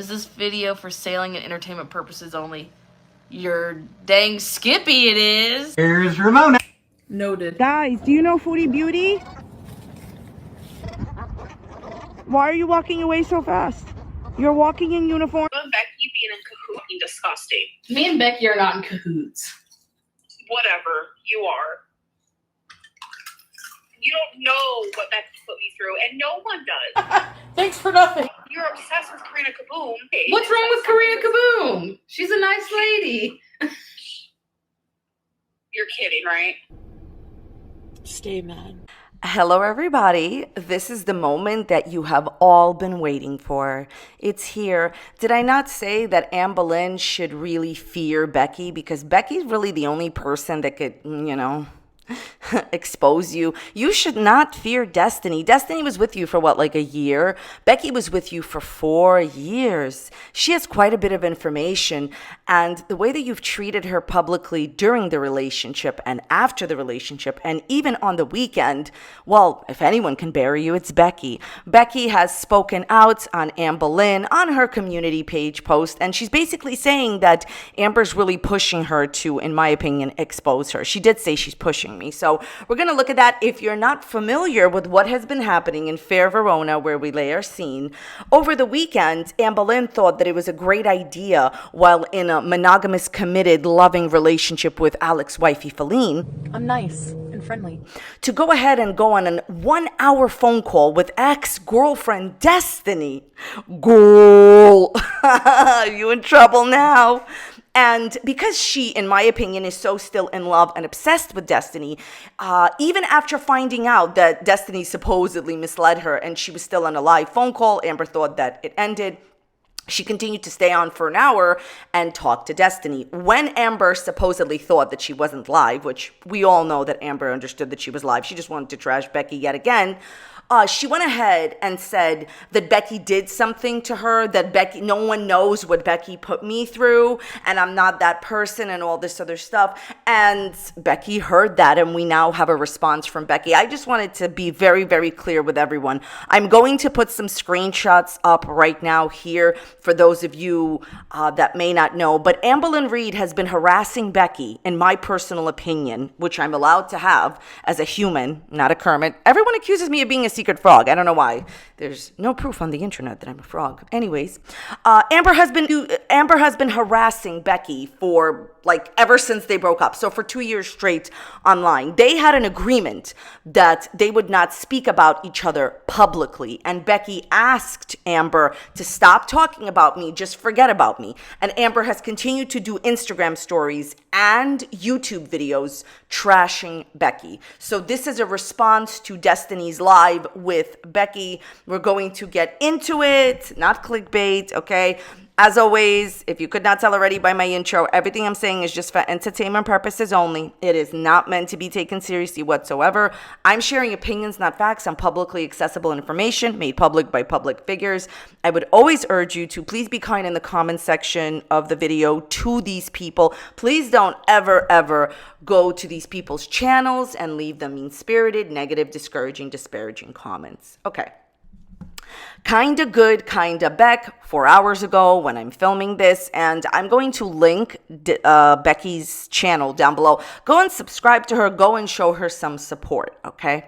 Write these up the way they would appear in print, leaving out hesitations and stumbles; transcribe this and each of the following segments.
Is this video for sailing and entertainment purposes only? You're dang skippy it is. Here's Ramona. Noted. Guys, do you know Foodie Beauty? Why are you walking away so fast? You're walking in uniform. Becky being in cahoots and disgusting. Me and Becky are not in cahoots. Whatever, you are. You don't know what Becky put me through, and no one does. Thanks for nothing. You're obsessed with Karina Kaboom. What's wrong with Karina Kaboom? She's a nice lady. You're kidding, right? Stay mad. Hello, everybody. This is the moment that you have all been waiting for. It's here. Did I not say that Amberlynn should really fear Becky? Because Becky's really the only person that could, expose you. You should not fear Destiny. Destiny was with you for like a year? Becky was with you for 4 years. She has quite a bit of information, and the way that you've treated her publicly during the relationship and after the relationship and even on the weekend, well, if anyone can bury you, it's Becky. Becky has spoken out on Amberlynn on her community page post, and she's basically saying that Amber's really pushing her to, in my opinion, expose her. She did say she's pushing me. So we're going to look at that. If you're not familiar with what has been happening in Fair Verona, where we lay our scene, over the weekend, Amberlynn thought that it was a great idea while in a monogamous, committed, loving relationship with Alex's wifey, Feline. I'm nice and friendly. To go ahead and go on a 1-hour phone call with ex-girlfriend Destiny. Girl, you in trouble now. And because she, in my opinion, is so still in love and obsessed with Destiny, even after finding out that Destiny supposedly misled her and she was still on a live phone call, Amber thought that it ended. She continued to stay on for an hour and talk to Destiny. When Amber supposedly thought that she wasn't live, which we all know that Amber understood that she was live, she just wanted to trash Becky yet again. She went ahead and said that Becky did something to her, that no one knows what Becky put me through, and I'm not that person and all this other stuff. And Becky heard that, and we now have a response from Becky. I just wanted to be very, very clear with everyone. I'm going to put some screenshots up right now here for those of you that may not know. But Amberlynn Reid has been harassing Becky, in my personal opinion, which I'm allowed to have as a human, not a Kermit. Everyone accuses me of being a secret frog. I don't know why. There's no proof on the internet that I'm a frog. Anyways, Amber has been harassing Becky for ever since they broke up. So for 2 years straight online. They had an agreement that they would not speak about each other publicly. And Becky asked Amber to stop talking about me, just forget about me. And Amber has continued to do Instagram stories and YouTube videos trashing Becky. So this is a response to Destiny's live with Becky. We're going to get into it, not clickbait, okay? As always, if you could not tell already by my intro, everything I'm saying is just for entertainment purposes only. It is not meant to be taken seriously whatsoever. I'm sharing opinions, not facts, on publicly accessible information made public by public figures. I would always urge you to please be kind in the comment section of the video to these people. Please don't ever go to these people's channels and leave them mean-spirited, negative, discouraging, disparaging comments. Okay. Kinda Good, Kinda Beck, 4 hours ago when I'm filming this, and I'm going to link Becky's channel down below. Go and subscribe to her, go and show her some support, okay?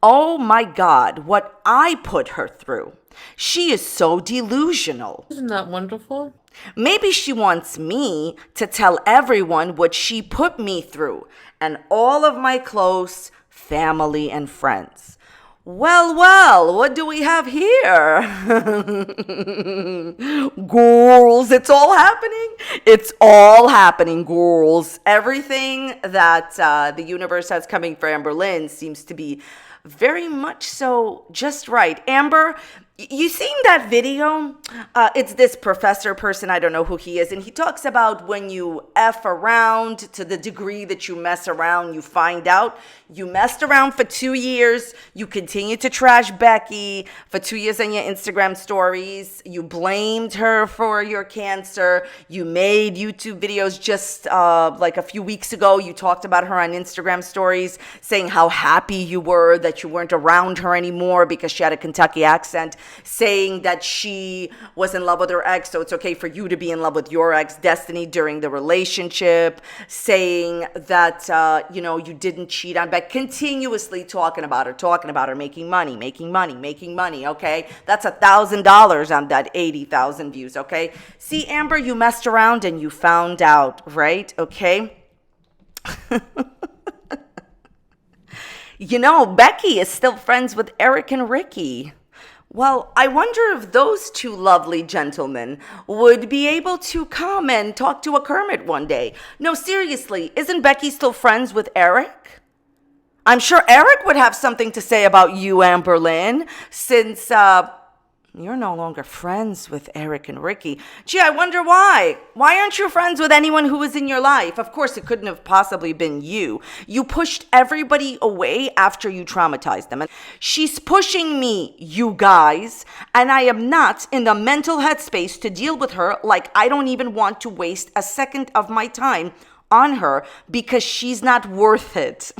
Oh my God, what I put her through. She is so delusional. Isn't that wonderful? Maybe she wants me to tell everyone what she put me through and all of my close family and friends. Well, what do we have here? Girls, it's all happening. It's all happening, girls. Everything that the universe has coming for Amberlynn seems to be very much so just right. Amber, you seen that video? It's this professor person, I don't know who he is, and he talks about when you F around to the degree that you mess around, you find out. You messed around for 2 years. You continue to trash Becky for 2 years on your Instagram stories. You blamed her for your cancer. You made YouTube videos just like a few weeks ago. You talked about her on Instagram stories, saying how happy you were that you weren't around her anymore because she had a Kentucky accent. saying that she was in love with her ex, so it's okay for you to be in love with your ex, Destiny, during the relationship, saying that, you didn't cheat on Beck, continuously talking about her, making money, okay? That's $1,000 on that 80,000 views, okay? See, Amber, you messed around and you found out, right? Okay? Becky is still friends with Eric and Ricky. Well, I wonder if those two lovely gentlemen would be able to come and talk to a Kermit one day. No, seriously, isn't Becky still friends with Eric? I'm sure Eric would have something to say about you, Amberlynn, since you're no longer friends with Eric and Ricky. Gee, I wonder why. Why aren't you friends with anyone who was in your life? Of course, it couldn't have possibly been you. You pushed everybody away after you traumatized them. And she's pushing me, you guys, and I am not in the mental headspace to deal with her. Like, I don't even want to waste a second of my time on her because she's not worth it.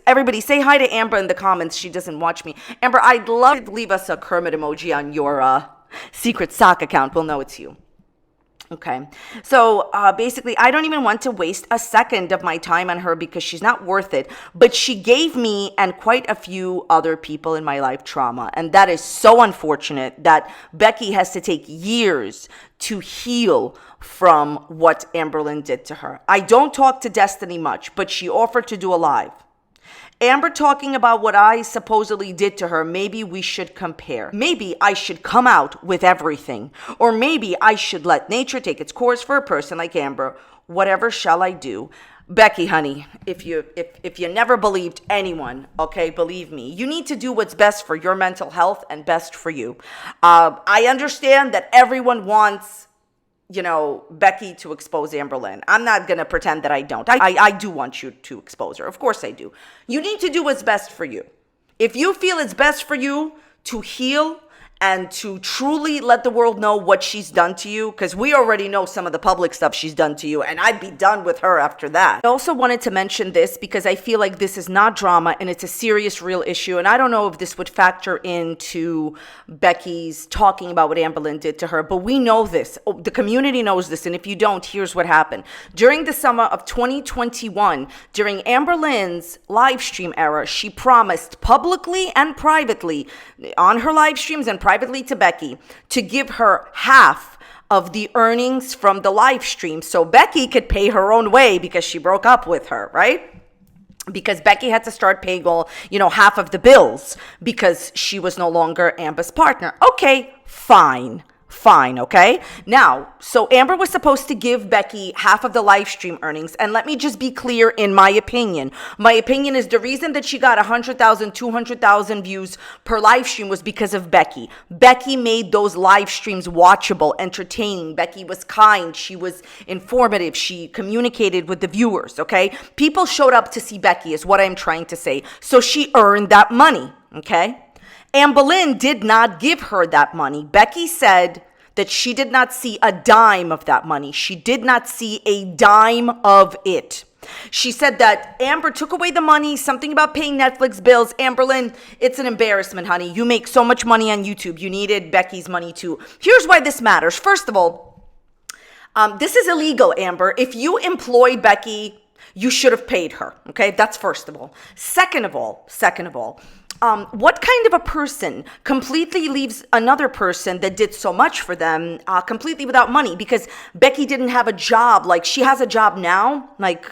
Everybody, say hi to Amber in the comments. She doesn't watch me. Amber, I'd love to leave us a Kermit emoji on your secret sock account. We'll know it's you. Okay. So basically, I don't even want to waste a second of my time on her because she's not worth it. But she gave me and quite a few other people in my life trauma. And that is so unfortunate that Becky has to take years to heal from what Amberlynn did to her. I don't talk to Destiny much, but she offered to do a live. Amber talking about what I supposedly did to her, maybe we should compare. Maybe I should come out with everything. Or maybe I should let nature take its course for a person like Amber. Whatever shall I do? Becky, honey, if you never believed anyone, okay, believe me, you need to do what's best for your mental health and best for you. I understand that everyone wants Becky to expose Amberlynn. I'm not going to pretend that I don't. I do want you to expose her. Of course I do. You need to do what's best for you. If you feel it's best for you to heal and to truly let the world know what she's done to you, because we already know some of the public stuff she's done to you, and I'd be done with her after that. I also wanted to mention this because I feel like this is not drama and it's a serious, real issue, and I don't know if this would factor into Becky's talking about what Amberlynn did to her, but we know this. The community knows this, and if you don't, here's what happened. During the summer of 2021, during Amberlynn's live stream era, she promised publicly and privately on her live streams and privately to Becky to give her half of the earnings from the live stream so Becky could pay her own way because she broke up with her, right? Because Becky had to start paying all, half of the bills because she was no longer Amber's partner. Okay, fine, okay? Now, so Amber was supposed to give Becky half of the live stream earnings, and let me just be clear in my opinion. My opinion is the reason that she got 100,000, 200,000 views per live stream was because of Becky. Becky made those live streams watchable, entertaining. Becky was kind. She was informative. She communicated with the viewers, okay? People showed up to see Becky is what I'm trying to say. So she earned that money, okay? Amberlynn did not give her that money. Becky said that she did not see a dime of that money. She did not see a dime of it. She said that Amber took away the money, something about paying Netflix bills. Amberlynn, it's an embarrassment, honey. You make so much money on YouTube. You needed Becky's money too. Here's why this matters. First of all, this is illegal, Amber. If you employed Becky, you should have paid her. Okay, that's first of all. Second of all, what kind of a person completely leaves another person that did so much for them completely without money? Because Becky didn't have a job. Like, she has a job now. Like,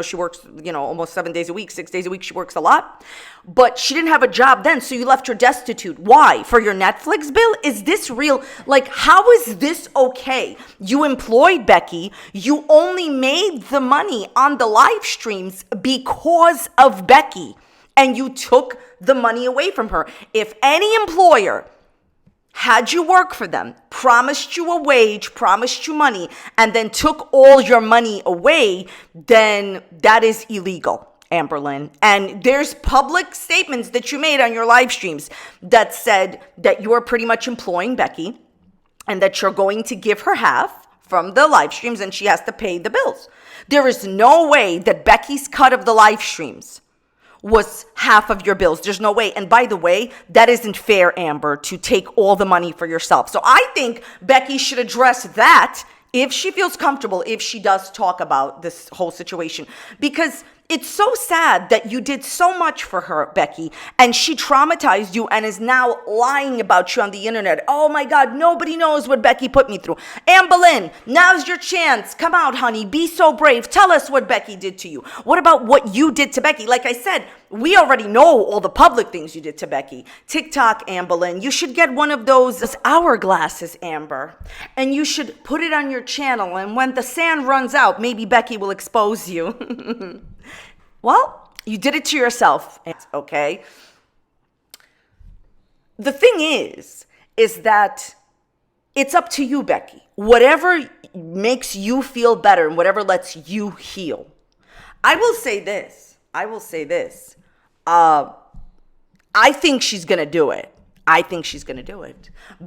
she works, almost 7 days a week, 6 days a week. She works a lot. But she didn't have a job then, so you left her destitute. Why? For your Netflix bill? Is this real? Like, how is this okay? You employed Becky. You only made the money on the live streams because of Becky. And you took the money away from her. If any employer had you work for them, promised you a wage, promised you money, and then took all your money away, then that is illegal, Amberlynn. And there's public statements that you made on your live streams that said that you are pretty much employing Becky and that you're going to give her half from the live streams and she has to pay the bills. There is no way that Becky's cut of the live streams was half of your bills. There's no way. And by the way, that isn't fair, Amber, to take all the money for yourself. So I think Becky should address that if she feels comfortable, if she does talk about this whole situation. Because it's so sad that you did so much for her, Becky, and she traumatized you and is now lying about you on the internet. Oh my God, nobody knows what Becky put me through. Amberlynn, now's your chance. Come out, honey. Be so brave. Tell us what Becky did to you. What about what you did to Becky? Like I said, we already know all the public things you did to Becky. TikTok, Amberlynn. You should get one of those hourglasses, Amber, and you should put it on your channel. And when the sand runs out, maybe Becky will expose you. Well, you did it to yourself, okay? The thing is that it's up to you, Becky. Whatever makes you feel better and whatever lets you heal. I will say this. I think she's going to do it.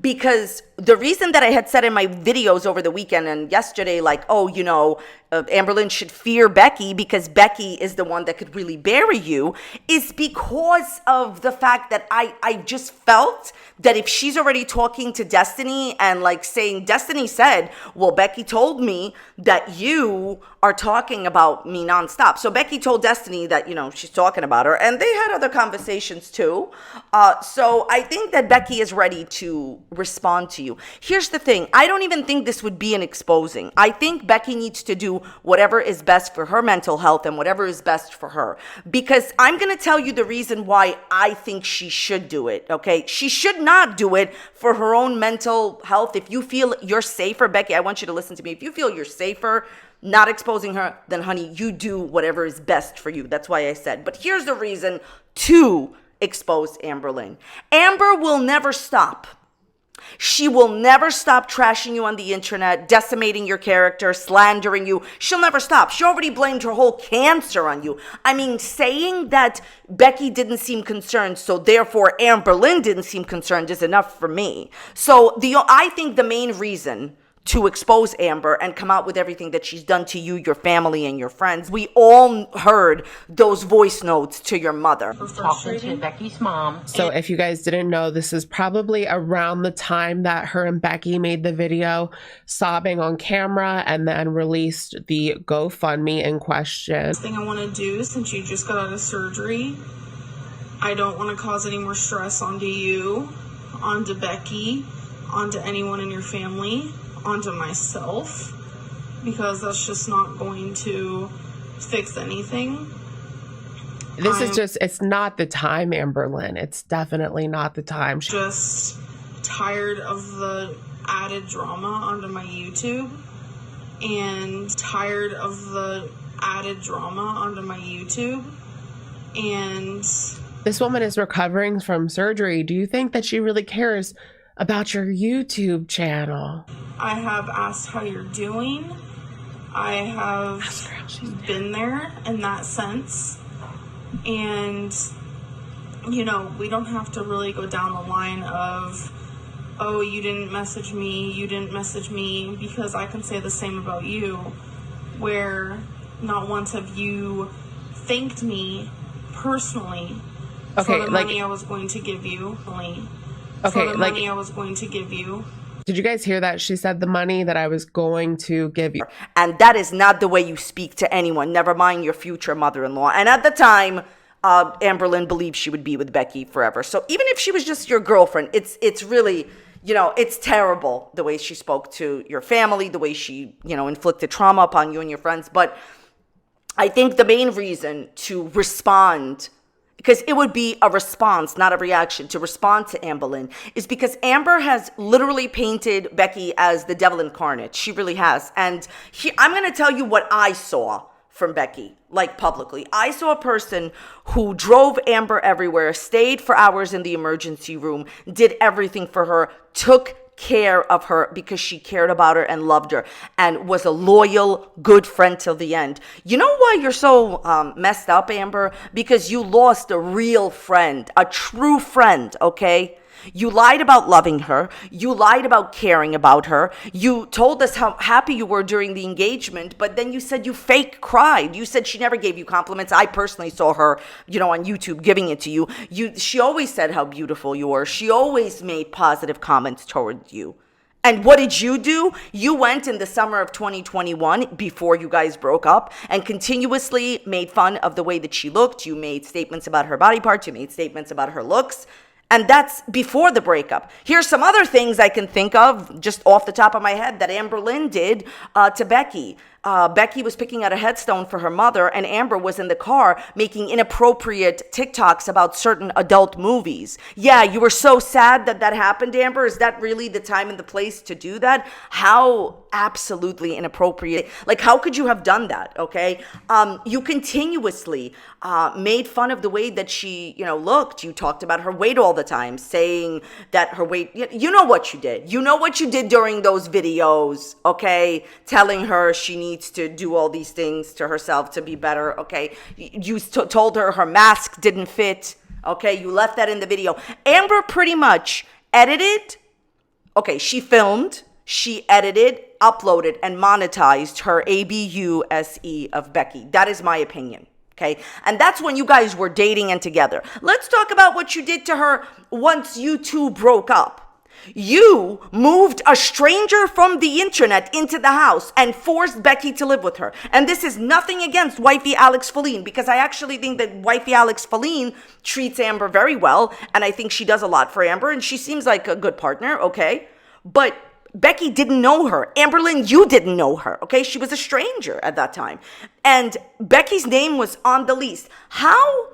Because the reason that I had said in my videos over the weekend and yesterday, like, oh, you know, Amberlynn should fear Becky because Becky is the one that could really bury you, is because of the fact that I just felt that if she's already talking to Destiny and like saying, Destiny said, well, Becky told me that you are talking about me nonstop. So Becky told Destiny that, you know, she's talking about her, and they had other conversations too. So I think that Becky is ready to respond to you. Here's the thing. I don't even think this would be an exposing. I think Becky needs to do whatever is best for her mental health and whatever is best for her. Because I'm going to tell you the reason why I think she should do it, okay? She should not do it for her own mental health. If you feel you're safer, Becky, I want you to listen to me. If you feel you're safer not exposing her, then honey, you do whatever is best for you. That's why I said. But here's the reason to expose Amberlynn. Amber will never stop. She will never stop trashing you on the internet, decimating your character, slandering you. She'll never stop. She already blamed her whole cancer on you. I mean, saying that Becky didn't seem concerned, so therefore Amberlynn didn't seem concerned is enough for me. So I think the main reason to expose Amber and come out with everything that she's done to you, your family, and your friends. We all heard those voice notes to your mother. Talking to Becky's mom. So if you guys didn't know, this is probably around the time that her and Becky made the video sobbing on camera and then released the GoFundMe in question. The thing I want to do, since you just got out of surgery, I don't want to cause any more stress onto you, onto Becky, onto anyone in your family, onto myself, because that's just not going to fix anything. This is just, it's not the time, Amberlynn. It's definitely not the time. Just tired of the added drama onto my YouTube, and tired of the added drama onto my YouTube. And this woman is recovering from surgery. Do you think that she really cares about your YouTube channel? I have asked how you're doing. I have been there in that sense. And, you know, we don't have to really go down the line of, oh, you didn't message me, because I can say the same about you, where not once have you thanked me personally for the money I was going to give you. I was going to give you. Did you guys hear that? She said the money that I was going to give you. And that is not the way you speak to anyone, never mind your future mother-in-law. And at the time, Amberlynn believed she would be with Becky forever. So even if she was just your girlfriend, it's really, you know, it's terrible the way she spoke to your family, the way she, you know, inflicted trauma upon you and your friends. But I think the main reason to respond, because it would be a response, not a reaction, to respond to Amberlynn, is because Amber has literally painted Becky as the devil incarnate. She really has. And I'm going to tell you what I saw from Becky, like publicly. I saw a person who drove Amber everywhere, stayed for hours in the emergency room, did everything for her, took care of her because she cared about her and loved her, and was a loyal, good friend till the end. You know why you're so messed up, Amber? Because you lost a real friend, a true friend, okay? You lied about loving her. You lied about caring about her. You told us how happy you were during the engagement, but then you said you fake cried. You said she never gave you compliments. I personally saw her, on YouTube giving it to you. She always said how beautiful you were. She always made positive comments towards you. And what did you do? You went in the summer of 2021, before you guys broke up, and continuously made fun of the way that she looked. You made statements about her body parts. You made statements about her looks. And that's before the breakup. Here's some other things I can think of just off the top of my head that Amberlynn did to Becky. Becky was picking out a headstone for her mother, and Amber was in the car making inappropriate TikToks about certain adult movies. Yeah, you were so sad that that happened, Amber. Is that really the time and the place to do that? How absolutely inappropriate. Like, how could you have done that, okay? You continuously made fun of the way that she, looked. You talked about her weight all the time, saying that her weight, you know what you did. You know what you did during those videos, okay? Telling her she needs to do all these things to herself to be better, okay? You told her mask didn't fit, okay? You left that in the video. Amber pretty much edited, okay, she filmed, she edited, uploaded, and monetized her ABUSE of Becky. That is my opinion. Okay. And that's when you guys were dating and together. Let's talk about what you did to her once you two broke up. You moved a stranger from the internet into the house and forced Becky to live with her. And this is nothing against wifey Alex Feline, because I actually think that wifey Alex Feline treats Amber very well. And I think she does a lot for Amber, and she seems like a good partner. Okay. But Becky didn't know her. Amberlynn, you didn't know her, okay? She was a stranger at that time. And Becky's name was on the list. How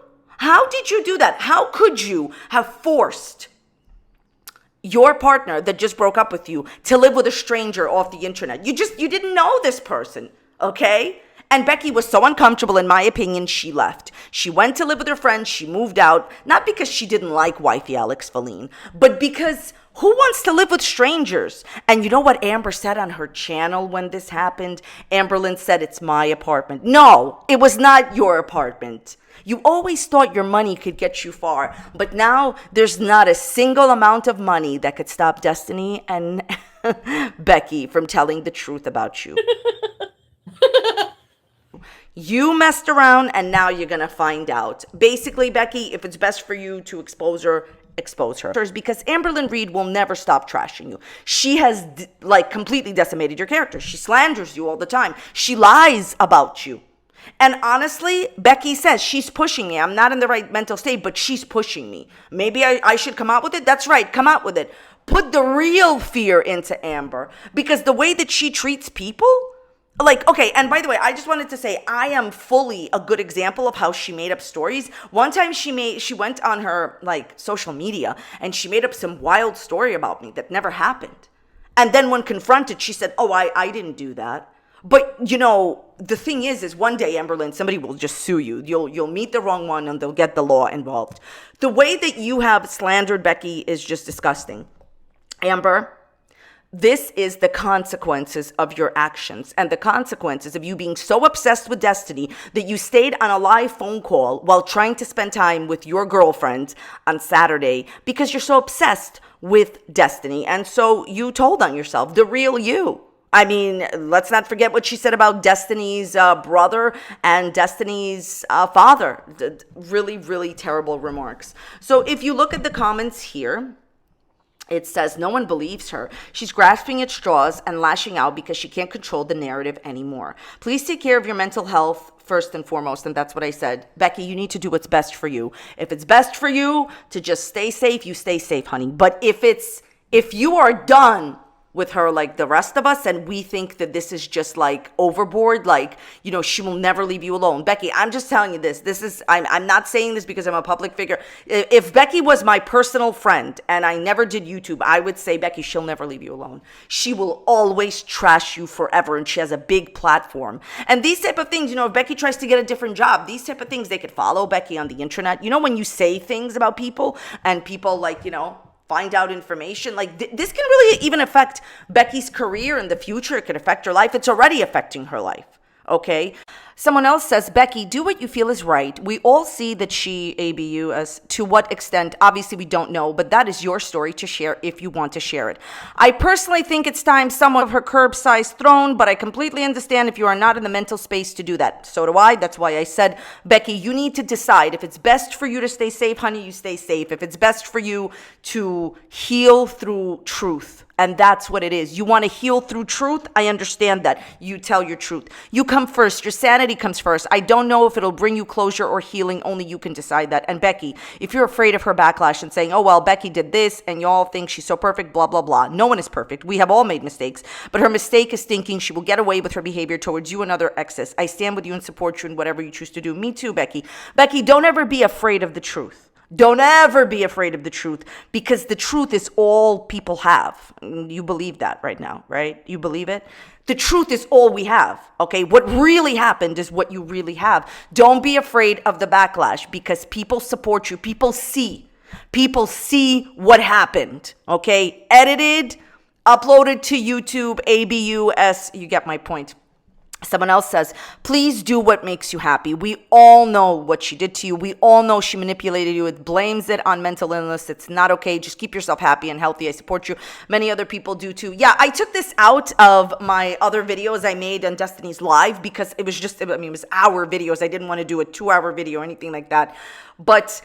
did you do that? How could you have forced your partner that just broke up with you to live with a stranger off the internet? You didn't know this person, okay? And Becky was so uncomfortable, in my opinion, she left. She went to live with her friends. She moved out, not because she didn't like wifey Alex Feline, but because who wants to live with strangers? And you know what Amber said on her channel when this happened? Amberlynn said, it's my apartment. No, it was not your apartment. You always thought your money could get you far, but now there's not a single amount of money that could stop Destiny and Becky from telling the truth about you. You messed around, and now you're going to find out. Basically, Becky, if it's best for you to expose her, because Amberlynn Reid will never stop trashing you. She has completely decimated your character. She slanders you all the time. She lies about you. And honestly, Becky says she's pushing me. I'm not in the right mental state, but she's pushing me. Maybe I should come out with it. That's right. Come out with it. Put the real fear into Amber, because the way that she treats people, okay, and by the way, I just wanted to say I am fully a good example of how she made up stories. One time she went on her social media and she made up some wild story about me that never happened. And then when confronted, she said, oh, I didn't do that. But the thing is one day, Amberlynn, somebody will just sue you. You'll meet the wrong one and they'll get the law involved. The way that you have slandered Becky is just disgusting. Amber, this is the consequences of your actions, and the consequences of you being so obsessed with Destiny that you stayed on a live phone call while trying to spend time with your girlfriend on Saturday because you're so obsessed with Destiny. And so you told on yourself, the real you. I mean, let's not forget what she said about Destiny's brother and Destiny's father. Really, really terrible remarks. So if you look at the comments here, it says, no one believes her. She's grasping at straws and lashing out because she can't control the narrative anymore. Please take care of your mental health first and foremost. And that's what I said. Becky, you need to do what's best for you. If it's best for you to just stay safe, you stay safe, honey. But if you are done with her like the rest of us, and we think that this is just overboard, she will never leave you alone. Becky, I'm just telling you this. I'm not saying this because I'm a public figure. If Becky was my personal friend and I never did YouTube, I would say, Becky, she'll never leave you alone. She will always trash you forever, and she has a big platform. And these type of things, if Becky tries to get a different job, these type of things, they could follow Becky on the internet. When you say things about people and people find out information, this can really even affect Becky's career in the future. It could affect her life. It's already affecting her life. okay? Someone else says, Becky, do what you feel is right. We all see that she ABU us. To what extent? Obviously, we don't know, but that is your story to share if you want to share it. I personally think it's time some of her curb-sized thrown, but I completely understand if you are not in the mental space to do that. So do I. That's why I said, Becky, you need to decide. If it's best for you to stay safe, honey, you stay safe. If it's best for you to heal through truth, and that's what it is. You want to heal through truth? I understand that. You tell your truth. You come first. Your sanity comes first. I don't know if it'll bring you closure or healing. Only you can decide that. And Becky, if you're afraid of her backlash and saying, oh, well, Becky did this and y'all think she's so perfect, blah, blah, blah. No one is perfect. We have all made mistakes. But her mistake is thinking she will get away with her behavior towards you and other exes. I stand with you and support you in whatever you choose to do. Me too, Becky. Becky, don't ever be afraid of the truth. Don't ever be afraid of the truth, because the truth is all people have. You believe that right now, right? You believe it? The truth is all we have, okay? What really happened is what you really have. Don't be afraid of the backlash, because people support you. People see what happened, okay? Edited, uploaded to YouTube, ABUS, you get my point. Someone else says, please do what makes you happy. We all know what she did to you. We all know she manipulated you. It blames it on mental illness. It's not okay. Just keep yourself happy and healthy. I support you. Many other people do too. Yeah, I took this out of my other videos I made on Destiny's Live because it was just, it was hour videos. I didn't want to do a 2-hour video or anything like that. But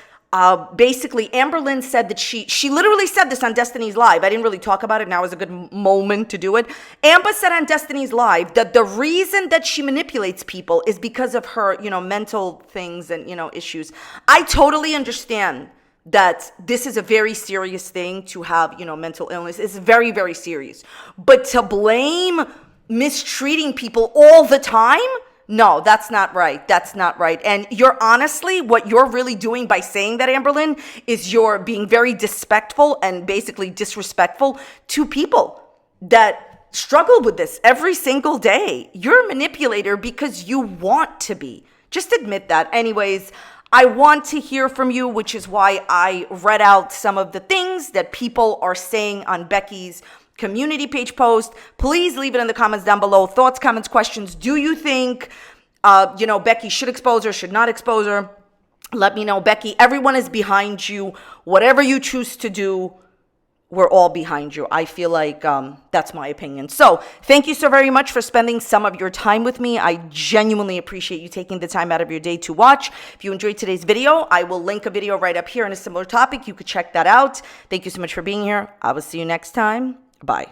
basically, Amberlynn said that she literally said this on Destiny's Live. I didn't really talk about it. Now is a good moment to do it. Amber said on Destiny's Live that the reason that she manipulates people is because of her, mental things and, issues. I totally understand that this is a very serious thing to have, mental illness. It's very, very serious. But to blame mistreating people all the time? No, that's not right. That's not right. And what you're really doing by saying that, Amberlynn, is you're being very disrespectful and basically disrespectful to people that struggle with this every single day. You're a manipulator because you want to be. Just admit that. Anyways, I want to hear from you, which is why I read out some of the things that people are saying on Becky's community page post. Please leave it in the comments down below. Thoughts, comments, questions. Do you think, Becky should expose her, should not expose her? Let me know. Becky, everyone is behind you. Whatever you choose to do, we're all behind you. I feel like that's my opinion. So thank you so very much for spending some of your time with me. I genuinely appreciate you taking the time out of your day to watch. If you enjoyed today's video, I will link a video right up here on a similar topic. You could check that out. Thank you so much for being here. I will see you next time. Bye.